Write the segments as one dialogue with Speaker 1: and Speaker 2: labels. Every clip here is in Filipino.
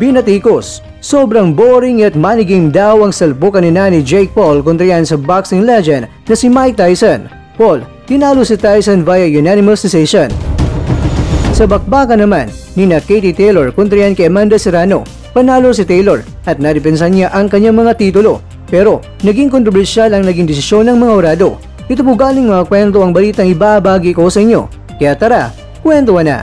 Speaker 1: binatikos. Sobrang boring at money game daw ang salpukan ni Jake Paul kontra yan sa boxing legend na si Mike Tyson. Paul, tinalo si Tyson via unanimous decision. Sa bakbakan naman, nina Katie Taylor kontra yan kay Amanda Serrano. Panalo si Taylor at nadepensan niya ang kanyang mga titulo. Pero naging kontrobersyal ang naging desisyon ng mga hurado. Ito po galing mga kwento ang balitang ibabagi ko sa inyo. Kaya tara, kwentuhan na!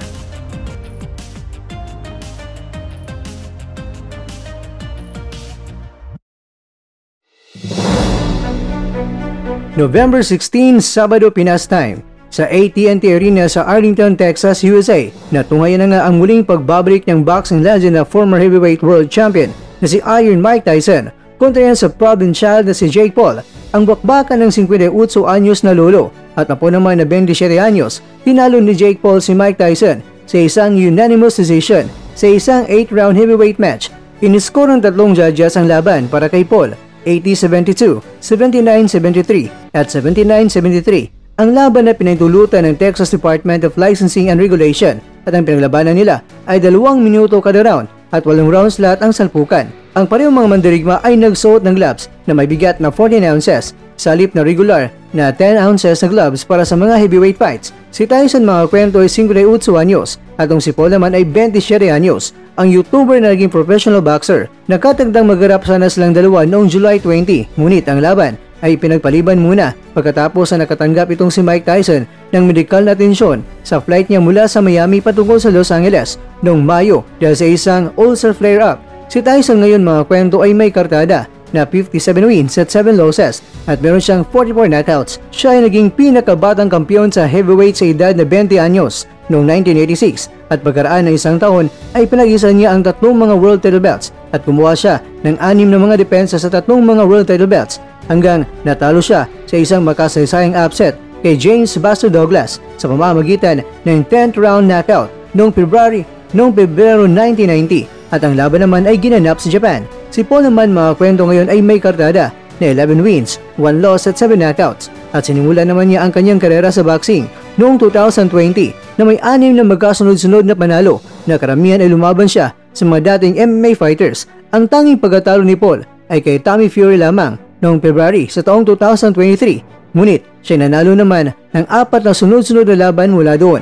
Speaker 1: November 16, Sabado Pinas Time, sa AT&T Arena sa Arlington, Texas, USA, natungayan na nga ang muling pagbabalik ng boxing legend na former heavyweight world champion na si Iron Mike Tyson kontra yan sa problem child na si Jake Paul. Ang bakbakan ng 58 anyos na lolo at apo naman na 27 anyos, tinalo ni Jake Paul si Mike Tyson sa isang unanimous decision sa isang 8-round heavyweight match. Iniskor ng tatlong judges ang laban para kay Paul, 80-72, 79-73 at 79-73. Ang laban na pinahintulutan ng Texas Department of Licensing and Regulation at ang pinaglabanan nila ay 2 minuto kada round at 8 rounds lahat ang salpukan. Ang parehong mga mandirigma ay nagsuot ng gloves na may bigat na 14 ounces sa halip na regular na 10 ounces na gloves para sa mga heavyweight fights. Si Tyson mga kwento ay 58 anyos at ang si Paul naman ay 27 anyos. Ang YouTuber na naging professional boxer, nakatagdang magharap sana silang dalawa noong July 20, ngunit ang laban ay pinagpaliban muna pagkatapos na nakatanggap itong si Mike Tyson ng medical na atensyon sa flight niya mula sa Miami patungo sa Los Angeles noong Mayo dahil sa isang ulcer flare-up. Si Tyson ngayon mga kwento ay may kartada na 57 wins at 7 losses at meron siyang 44 knockouts. Siya ay naging pinakabatang kampiyon sa heavyweight sa edad na 20 anyos noong 1986 at pagkaraan ng isang taon ay pinag-isa niya ang 3 mga world title belts at kumuha siya ng 6 na mga depensa sa 3 mga world title belts hanggang natalo siya sa isang makasaysayang upset kay James Buster Douglas sa pamamagitan ng 10th round knockout noong Pebrero 1990 at ang laban naman ay ginanap sa Japan. Si Paul naman mga kwento ngayon ay may kartada na 11 wins, 1 loss at 7 knockouts at sinimula naman niya ang kanyang karera sa boxing noong 2020 na may 6 na magkasunod-sunod na panalo na karamihan ay lumaban siya sa mga dating MMA fighters. Ang tanging pagkatalo ni Paul ay kay Tommy Fury lamang noong February sa taong 2023, ngunit siya nanalo naman ng 4 na sunod-sunod na laban mula doon.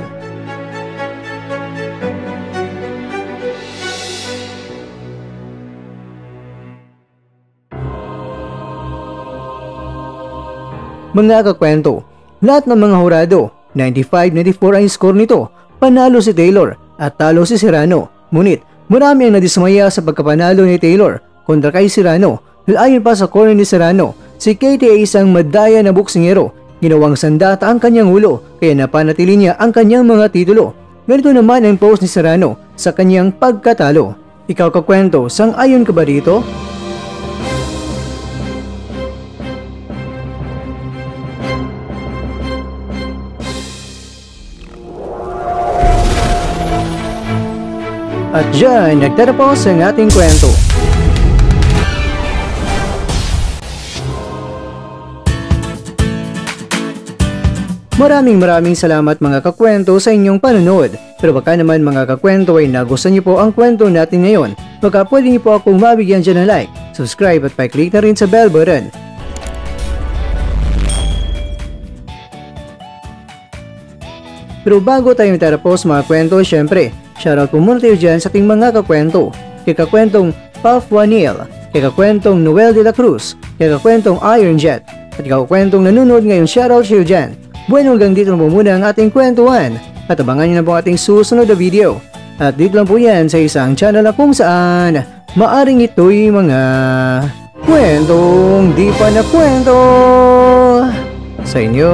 Speaker 1: Mga kakwento, lahat ng mga hurado, 95-94 ang score nito. Panalo si Taylor at talo si Serrano. Ngunit marami ang nadismaya sa pagkapanalo ni Taylor kontra kay Serrano. Ayon pa sa corner ni Serrano, si Katie ay isang madaya na boksingero. Ginawang sandata ang kanyang ulo kaya napanatili niya ang kanyang mga titulo. Ganito naman ang post ni Serrano sa kanyang pagkatalo. Ikaw kakwento, sang-ayon ka ba dito? At dyan, nagtatapos ang ating kwento. Maraming salamat mga kakwento sa inyong panonood. Pero baka naman mga kakwento ay nagustuhan niyo po ang kwento natin ngayon. Baka pwede niyo po akong mabigyan dyan ng like, subscribe at pa-click na rin sa bell button. Pero bago tayo matapos mga kwento, syempre, shoutout po muna tayo dyan sa ating mga kakwento. Kay kakwentong Puff Wanil, kay kakwentong Noel de la Cruz, kay kakwentong Iron Jet, at kakwentong nanonood ngayon, shoutout siya dyan. Bueno, hanggang dito na po muna ang ating kwentuhan at abangan nyo na po ating susunod na video. At dito lang po yan sa isang channel na kung saan maaring ito'y mga kwentong di pa na kwento sa inyo.